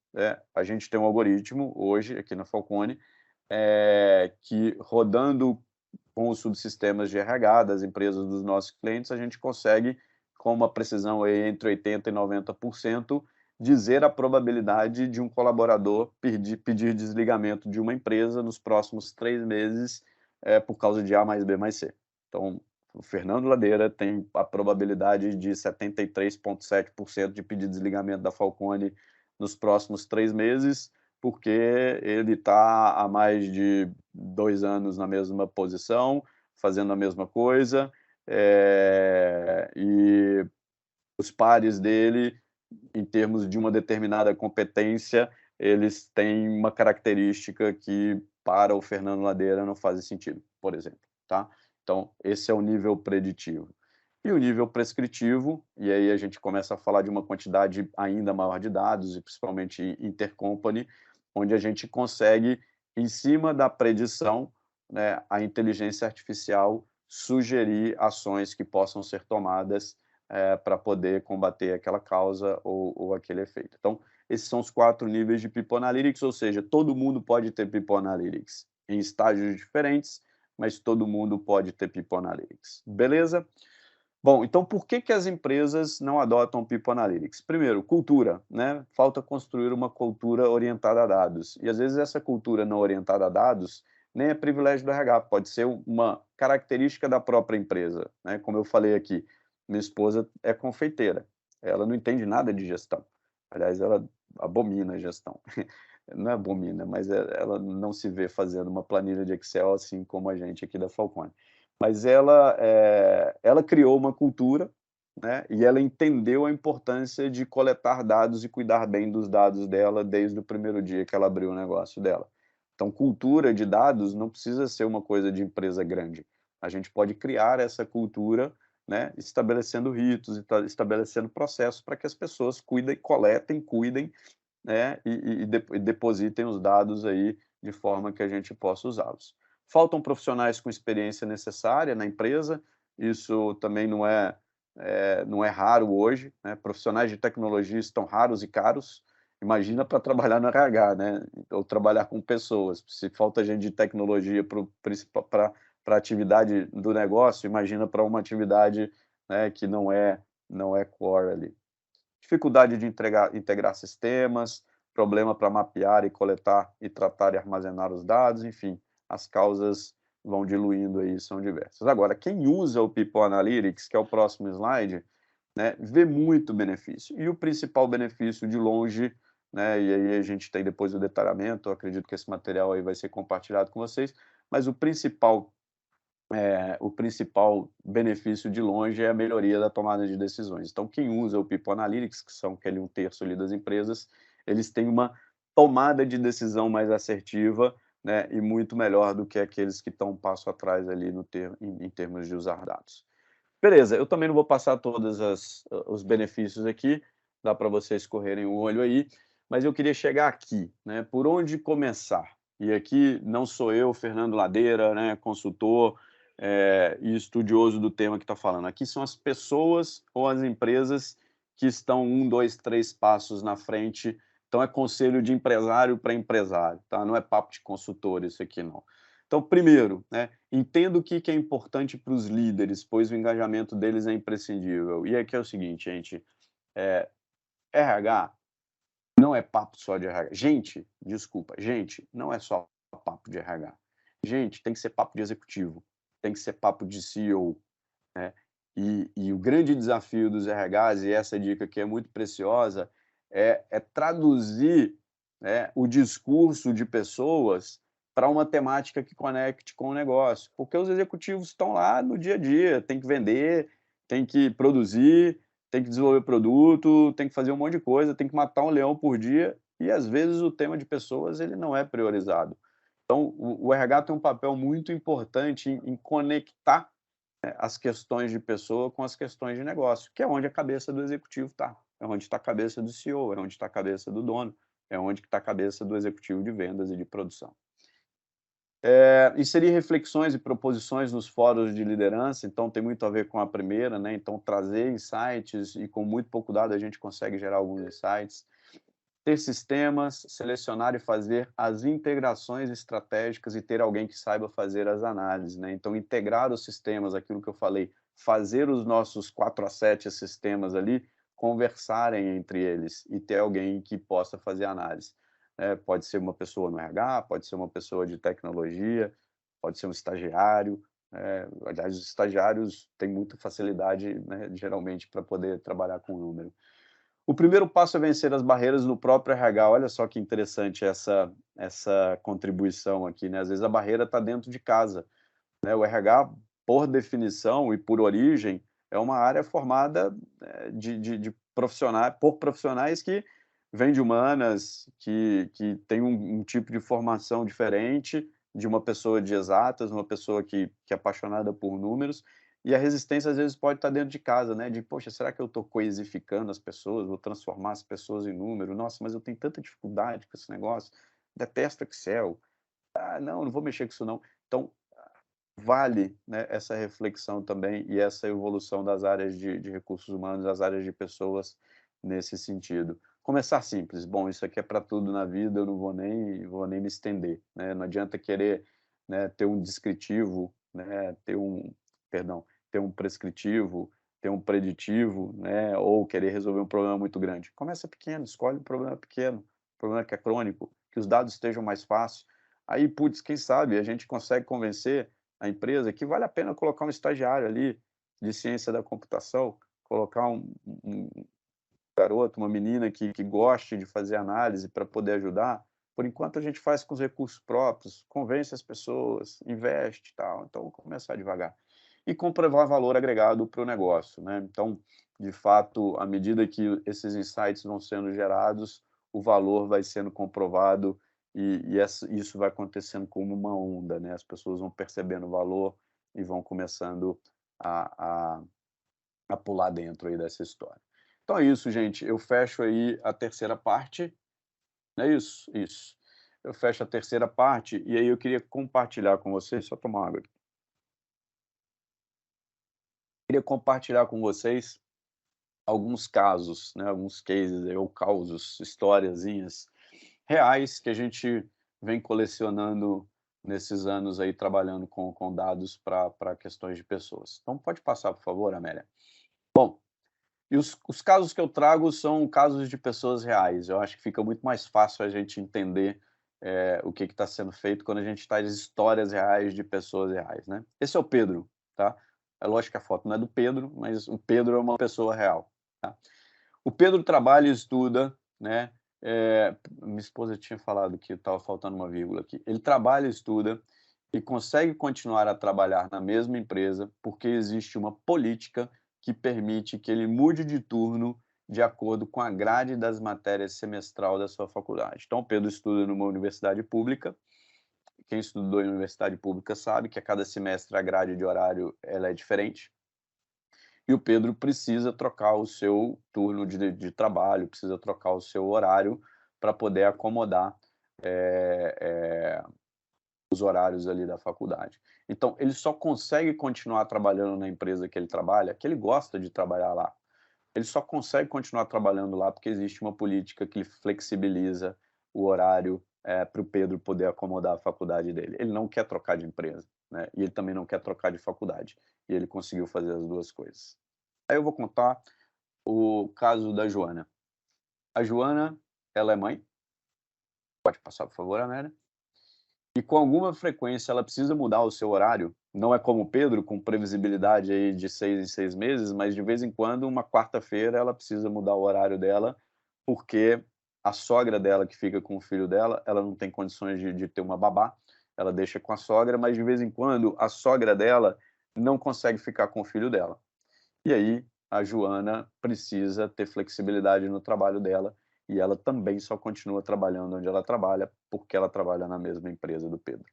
a gente tem um algoritmo hoje aqui na Falcone, que rodando com os subsistemas de RH das empresas dos nossos clientes, a gente consegue, com uma precisão aí entre 80% e 90%, dizer a probabilidade de um colaborador pedir desligamento de uma empresa nos próximos 3 meses, por causa de A mais B mais C. Então, o Fernando Ladeira tem a probabilidade de 73,7% de pedir desligamento da Falcone nos próximos 3 meses, porque ele está há mais de 2 anos na mesma posição, fazendo a mesma coisa, e os pares dele, em termos de uma determinada competência, eles têm uma característica que para o Fernando Ladeira não faz sentido, por exemplo, tá? Então, esse é o nível preditivo. E o nível prescritivo, e aí a gente começa a falar de uma quantidade ainda maior de dados, e principalmente intercompany, onde a gente consegue, em cima da predição, né, a inteligência artificial sugerir ações que possam ser tomadas para poder combater aquela causa ou aquele efeito. Então, esses são os 4 níveis de People Analytics, ou seja, todo mundo pode ter People Analytics em estágios diferentes, mas todo mundo pode ter People Analytics. Beleza? Bom, então por que que as empresas não adotam People Analytics? Primeiro, cultura, né? Falta construir uma cultura orientada a dados. E às vezes essa cultura não orientada a dados nem é privilégio do RH, pode ser uma característica da própria empresa, né? Como eu falei aqui, minha esposa é confeiteira, ela não entende nada de gestão. Aliás, ela abomina a gestão. Não é abomina, mas ela não se vê fazendo uma planilha de Excel assim como a gente aqui da Falcone. Mas ela criou uma cultura, né, e ela entendeu a importância de coletar dados e cuidar bem dos dados dela desde o primeiro dia que ela abriu o negócio dela. Então, cultura de dados não precisa ser uma coisa de empresa grande. A gente pode criar essa cultura, né, estabelecendo ritos, estabelecendo processos para que as pessoas cuidem, coletem, cuidem, né, e depositem os dados aí de forma que a gente possa usá-los. Faltam profissionais com experiência necessária na empresa, isso também não é raro hoje, né? Profissionais de tecnologia estão raros e caros, imagina para trabalhar no RH, né? Ou trabalhar com pessoas. Se falta gente de tecnologia para a atividade do negócio, imagina para uma atividade, né, que não é core ali. Dificuldade de integrar sistemas, problema para mapear e coletar e tratar e armazenar os dados, enfim, as causas vão diluindo aí, são diversas. Agora, quem usa o People Analytics, que é o próximo slide, né, vê muito benefício. E o principal benefício de longe, né, e aí a gente tem depois o detalhamento, eu acredito que esse material aí vai ser compartilhado com vocês, mas o principal benefício de longe é a melhoria da tomada de decisões. Então, quem usa o People Analytics, que são aquele 1/3 ali das empresas, eles têm uma tomada de decisão mais assertiva, né, e muito melhor do que aqueles que estão um passo atrás ali em termos de usar dados. Beleza, eu também não vou passar todos os benefícios aqui, dá para vocês correrem o olho aí, mas eu queria chegar aqui, né, por onde começar? E aqui não sou eu, Fernando Ladeira, né, consultor, e estudioso do tema que está falando. Aqui são as pessoas ou as empresas que estão 1, 2, 3 passos na frente. Então é conselho de empresário para empresário, tá? Não é papo de consultor isso aqui não. Então, primeiro, né, entenda o que é importante para os líderes, pois o engajamento deles é imprescindível. E aqui é o seguinte, gente, RH não é papo só de RH. Gente, desculpa, gente, não é só papo de RH. Gente, tem que ser papo de executivo, tem que ser papo de CEO, né? E o grande desafio dos RHs, e essa dica aqui é muito preciosa, é traduzir, né, o discurso de pessoas para uma temática que conecte com o negócio. Porque os executivos estão lá no dia a dia, tem que vender, tem que produzir, tem que desenvolver produto, tem que fazer um monte de coisa, tem que matar um leão por dia, e às vezes o tema de pessoas ele não é priorizado. Então, o RH tem um papel muito importante em conectar as questões de pessoa com as questões de negócio, que é onde a cabeça do executivo está, é onde está a cabeça do CEO, é onde está a cabeça do dono, é onde está a cabeça do executivo de vendas e de produção. Inserir reflexões e proposições nos fóruns de liderança, então tem muito a ver com a primeira, né? Então trazer insights e com muito pouco dado a gente consegue gerar alguns insights. Ter sistemas, selecionar e fazer as integrações estratégicas e ter alguém que saiba fazer as análises, né? Então, integrar os sistemas, aquilo que eu falei, fazer os nossos 4 a 7 sistemas ali conversarem entre eles e ter alguém que possa fazer análise. Pode ser uma pessoa no RH, pode ser uma pessoa de tecnologia, pode ser um estagiário. Aliás, os estagiários têm muita facilidade, né, geralmente, para poder trabalhar com número. O primeiro passo é vencer as barreiras no próprio RH. Olha só que interessante essa contribuição aqui, né? Às vezes a barreira está dentro de casa, né? O RH, por definição e por origem, é uma área formada de profissionais, por profissionais que vêm de humanas, que tem um tipo de formação diferente de uma pessoa de exatas, uma pessoa que é apaixonada por números, e a resistência às vezes pode estar dentro de casa, né? De, poxa, será que eu estou coisificando as pessoas, vou transformar as pessoas em número? Nossa, mas eu tenho tanta dificuldade com esse negócio, detesto Excel. Ah, não vou mexer com isso não. Então, vale, né, essa reflexão também e essa evolução das áreas de recursos humanos, das áreas de pessoas nesse sentido. Começar simples, bom, isso aqui é para tudo na vida, eu não vou nem me estender, né? Não adianta querer, né, ter um descritivo, né, perdão, ter um prescritivo, ter um preditivo, né, ou querer resolver um problema muito grande. Começa pequeno, escolhe um problema pequeno, um problema que é crônico, que os dados estejam mais fáceis. Aí, putz, quem sabe a gente consegue convencer a empresa que vale a pena colocar um estagiário ali de ciência da computação, colocar um garoto, uma menina que goste de fazer análise para poder ajudar. Por enquanto a gente faz com os recursos próprios, convence as pessoas, investe e tal. Então, vamos começar devagar. E comprovar valor agregado para o negócio, né? Então, de fato, à medida que esses insights vão sendo gerados, o valor vai sendo comprovado isso vai acontecendo como uma onda, né? As pessoas vão percebendo o valor e vão começando a, a, a pular dentro aí dessa história. Então é isso, gente. Eu fecho aí a terceira parte. É isso, isso. Eu fecho a terceira parte e aí eu queria compartilhar com vocês, só tomar água aqui. Queria compartilhar com vocês alguns casos, né, alguns cases ou causos, historiazinhas reais que a gente vem colecionando nesses anos aí trabalhando com dados para questões de pessoas. Então pode passar, por favor, Amélia. Bom, e os casos que eu trago são casos de pessoas reais. Eu acho que fica muito mais fácil a gente entender o que está sendo feito quando a gente traz histórias reais de pessoas reais, né? Esse é o Pedro, tá? É lógico que a foto não é do Pedro, mas o Pedro é uma pessoa real, tá? O Pedro trabalha e estuda, né? Minha esposa tinha falado que estava faltando uma vírgula aqui. Ele trabalha e estuda e consegue continuar a trabalhar na mesma empresa porque existe uma política que permite que ele mude de turno de acordo com a grade das matérias semestral da sua faculdade. Então, o Pedro estuda numa universidade pública. Quem estudou em universidade pública sabe que a cada semestre a grade de horário ela é diferente. E o Pedro precisa trocar o seu turno de trabalho, precisa trocar o seu horário para poder acomodar os horários ali da faculdade. Então, ele só consegue continuar trabalhando na empresa que ele trabalha, que ele gosta de trabalhar lá. Ele só consegue continuar trabalhando lá porque existe uma política que flexibiliza o horário para o Pedro poder acomodar a faculdade dele. Ele não quer trocar de empresa, né? E ele também não quer trocar de faculdade. E ele conseguiu fazer as duas coisas. Aí eu vou contar o caso da Joana. A Joana, ela é mãe. Pode passar, por favor, Amélia. E com alguma frequência ela precisa mudar o seu horário. Não é como o Pedro, com previsibilidade aí de 6 em 6 meses, mas de vez em quando, uma quarta-feira, ela precisa mudar o horário dela, porque a sogra dela, que fica com o filho dela, ela não tem condições de ter uma babá, ela deixa com a sogra, mas de vez em quando a sogra dela não consegue ficar com o filho dela. E aí a Joana precisa ter flexibilidade no trabalho dela e ela também só continua trabalhando onde ela trabalha, porque ela trabalha na mesma empresa do Pedro.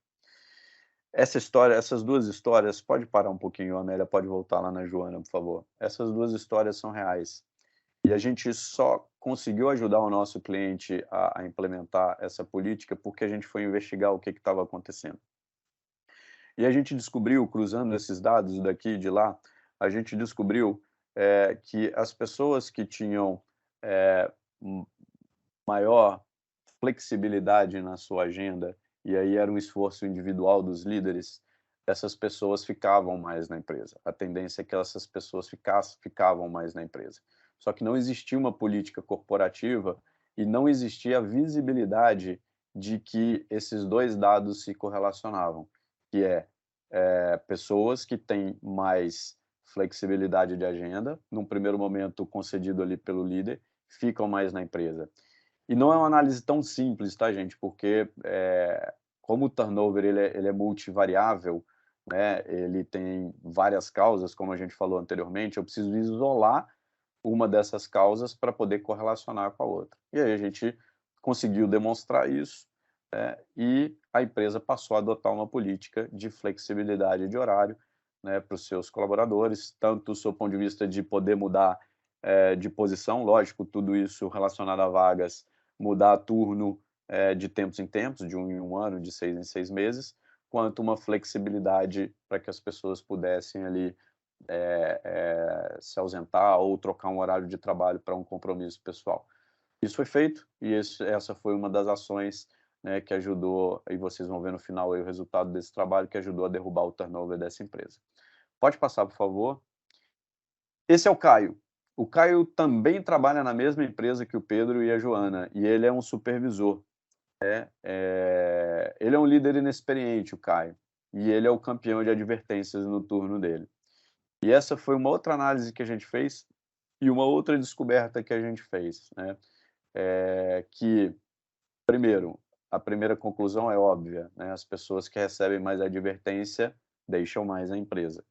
Essas duas histórias, pode parar um pouquinho, Amélia, pode voltar lá na Joana, por favor. Essas duas histórias são reais. E a gente só conseguiu ajudar o nosso cliente a implementar essa política porque a gente foi investigar o que estava acontecendo. E a gente descobriu, cruzando esses dados daqui e de lá, a gente descobriu que as pessoas que tinham maior flexibilidade na sua agenda, e aí era um esforço individual dos líderes, essas pessoas ficavam mais na empresa. A tendência é que essas pessoas ficavam mais na empresa. Só que não existia uma política corporativa e não existia a visibilidade de que esses dois dados se correlacionavam, que pessoas que têm mais flexibilidade de agenda, num primeiro momento concedido ali pelo líder, ficam mais na empresa. E não é uma análise tão simples, tá, gente? Porque como o turnover ele é multivariável, né? Ele tem várias causas, como a gente falou anteriormente, eu preciso isolar uma dessas causas para poder correlacionar com a outra. E aí a gente conseguiu demonstrar isso, e a empresa passou a adotar uma política de flexibilidade de horário, né, para os seus colaboradores, tanto do seu ponto de vista de poder mudar de posição, lógico, tudo isso relacionado a vagas, mudar turno de tempos em tempos, de 1 em 1 ano, de 6 em 6 meses, quanto uma flexibilidade para que as pessoas pudessem ali se ausentar ou trocar um horário de trabalho para um compromisso pessoal. Isso foi feito e essa foi uma das ações, né, que ajudou, e vocês vão ver no final aí o resultado desse trabalho, que ajudou a derrubar o turnover dessa empresa. Pode passar, por favor. Esse é o Caio. O Caio também trabalha na mesma empresa que o Pedro e a Joana, e ele é um supervisor. Ele é um líder inexperiente, o Caio, e ele é o campeão de advertências no turno dele. E essa foi uma outra análise que a gente fez e uma outra descoberta que a gente fez, né? Que, primeiro, a primeira conclusão é óbvia, né? As pessoas que recebem mais advertência deixam mais a empresa.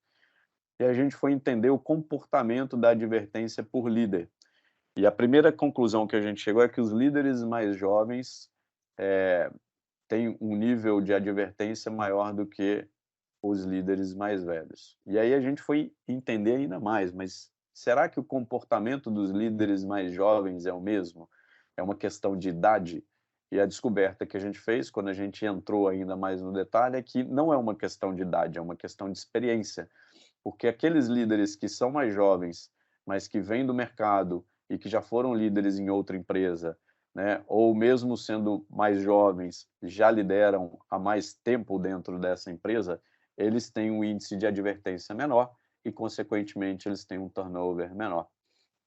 E a gente foi entender o comportamento da advertência por líder. E a primeira conclusão que a gente chegou é que os líderes mais jovens têm um nível de advertência maior do que os líderes mais velhos. E aí a gente foi entender ainda mais, mas será que o comportamento dos líderes mais jovens é o mesmo? É uma questão de idade? E a descoberta que a gente fez, quando a gente entrou ainda mais no detalhe, é que não é uma questão de idade, é uma questão de experiência. Porque aqueles líderes que são mais jovens, mas que vêm do mercado e que já foram líderes em outra empresa, né, ou mesmo sendo mais jovens, já lideram há mais tempo dentro dessa empresa, eles têm um índice de advertência menor e, consequentemente, eles têm um turnover menor.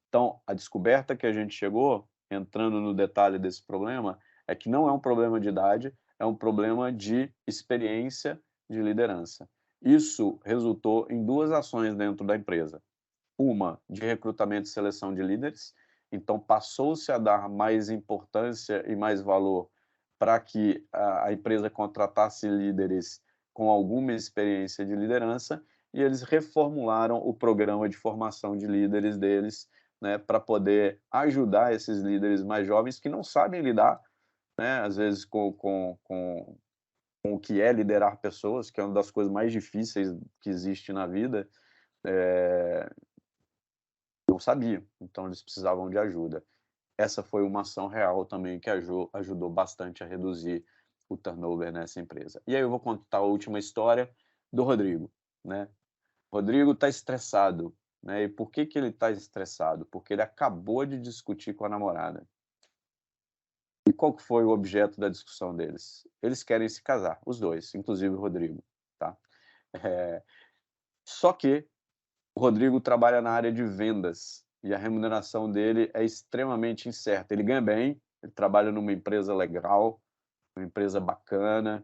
Então, a descoberta que a gente chegou, entrando no detalhe desse problema, é que não é um problema de idade, é um problema de experiência de liderança. Isso resultou em 2 ações dentro da empresa. Uma de recrutamento e seleção de líderes, então passou-se a dar mais importância e mais valor para que a empresa contratasse líderes com alguma experiência de liderança, e eles reformularam o programa de formação de líderes deles, né, para poder ajudar esses líderes mais jovens que não sabem lidar, né, às vezes com o que é liderar pessoas, que é uma das coisas mais difíceis que existe na vida, não sabiam, então eles precisavam de ajuda. Essa foi uma ação real também que ajudou bastante a reduzir o turnover nessa empresa. E aí eu vou contar a última história do Rodrigo, né. Rodrigo está estressado, né, e por que que ele está estressado? Porque ele acabou de discutir com a namorada. E qual que foi o objeto da discussão deles? Eles querem se casar, os 2, inclusive o Rodrigo, tá. Eh, Só que o Rodrigo trabalha na área de vendas e a remuneração dele é extremamente incerta. Ele ganha bem, ele trabalha numa empresa legal, uma empresa bacana,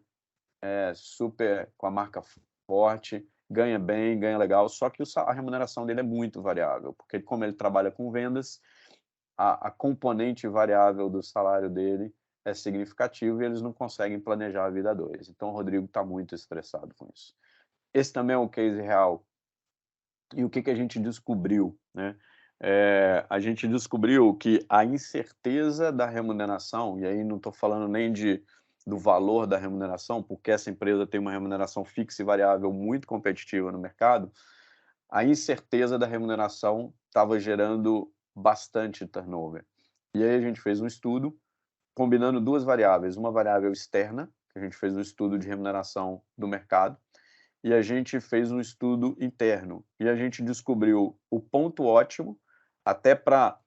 super com a marca forte, ganha bem, ganha legal, só que a remuneração dele é muito variável, porque como ele trabalha com vendas, a componente variável do salário dele é significativo e eles não conseguem planejar a vida a dois. Então o Rodrigo está muito estressado com isso. Esse também é um case real. E o que que a gente descobriu, né? A gente descobriu que a incerteza da remuneração, e aí não estou falando nem do valor da remuneração, porque essa empresa tem uma remuneração fixa e variável muito competitiva no mercado, a incerteza da remuneração estava gerando bastante turnover. E aí a gente fez um estudo combinando 2 variáveis, uma variável externa, que a gente fez um estudo de remuneração do mercado, e a gente fez um estudo interno, e a gente descobriu o ponto ótimo, até para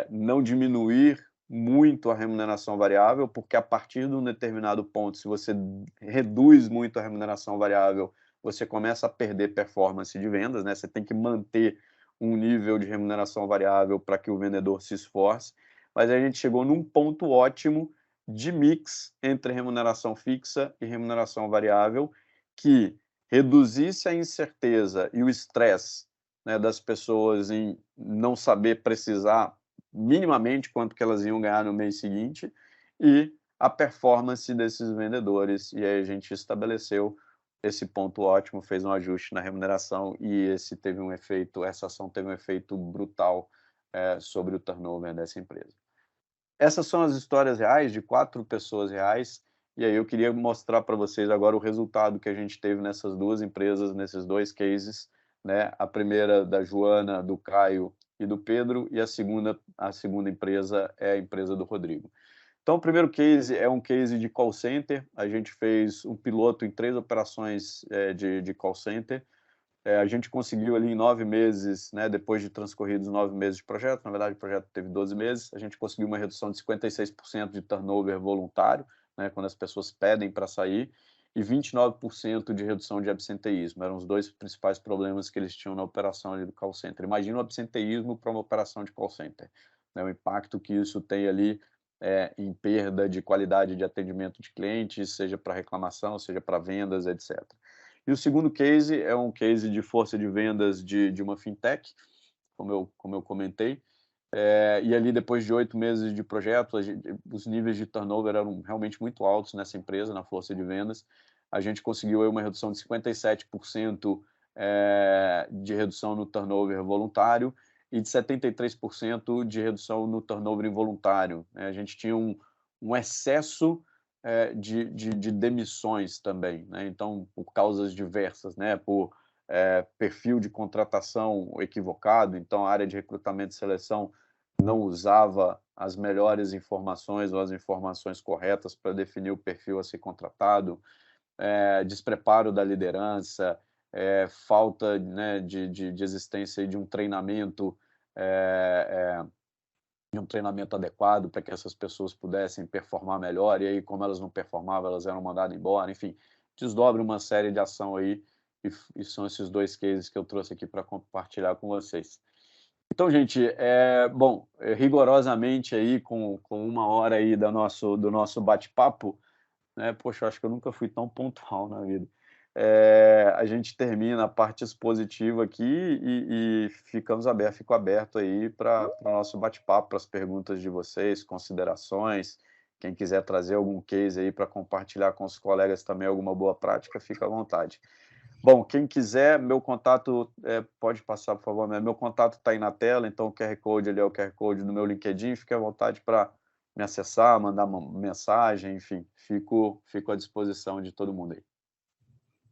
não diminuir muito a remuneração variável, porque a partir de um determinado ponto, se você reduz muito a remuneração variável, você começa a perder performance de vendas, né? Você tem que manter um nível de remuneração variável para que o vendedor se esforce, mas a gente chegou num ponto ótimo de mix entre remuneração fixa e remuneração variável, que reduzisse a incerteza e o estresse, né, das pessoas em não saber precisar minimamente quanto que elas iam ganhar no mês seguinte, e a performance desses vendedores. E aí a gente estabeleceu esse ponto ótimo, fez um ajuste na remuneração e essa ação teve um efeito brutal sobre o turnover dessa empresa. Essas são as histórias reais de 4 pessoas reais, e aí eu queria mostrar para vocês agora o resultado que a gente teve nessas 2 empresas, nesses 2 cases, né, a primeira da Joana, do Caio e do Pedro, e a segunda empresa é a empresa do Rodrigo. Então o primeiro case é um case de call center, a gente fez um piloto em 3 operações de call center, a gente conseguiu ali em 9 meses, né, depois de transcorridos 9 meses de projeto, na verdade o projeto teve 12 meses, a gente conseguiu uma redução de 56% de turnover voluntário, né, quando as pessoas pedem para sair, e 29% de redução de absenteísmo. Eram os 2 principais problemas que eles tinham na operação ali do call center. Imagina o absenteísmo para uma operação de call center, né, o impacto que isso tem ali em perda de qualidade de atendimento de clientes, seja para reclamação, seja para vendas, etc. E o segundo case é um case de força de vendas de uma fintech, como eu comentei, e ali depois de 8 meses de projeto, os níveis de turnover eram realmente muito altos nessa empresa, na força de vendas. A gente conseguiu aí uma redução de 57% de redução no turnover voluntário e de 73% de redução no turnover involuntário, né? A gente tinha um excesso de demissões também, né? Então, por causas diversas, né? Por perfil de contratação equivocado, então a área de recrutamento e seleção não usava as melhores informações ou as informações corretas para definir o perfil a ser contratado, despreparo da liderança, falta, né, de existência de um treinamento adequado para que essas pessoas pudessem performar melhor, e aí como elas não performavam, elas eram mandadas embora, enfim, desdobre uma série de ação aí, e são esses 2 cases que eu trouxe aqui para compartilhar com vocês. Então, gente, bom, rigorosamente aí com 1 hora aí do nosso bate-papo, né, poxa, eu acho que eu nunca fui tão pontual na vida. a gente termina a parte expositiva aqui e fico aberto aí para o nosso bate-papo, para as perguntas de vocês, considerações. Quem quiser trazer algum case aí para compartilhar com os colegas também alguma boa prática, fica à vontade. Bom, quem quiser, meu contato, pode passar, por favor, meu contato está aí na tela, então o QR Code ali é o QR Code do meu LinkedIn, fique à vontade para me acessar, mandar uma mensagem, enfim, fico à disposição de todo mundo aí.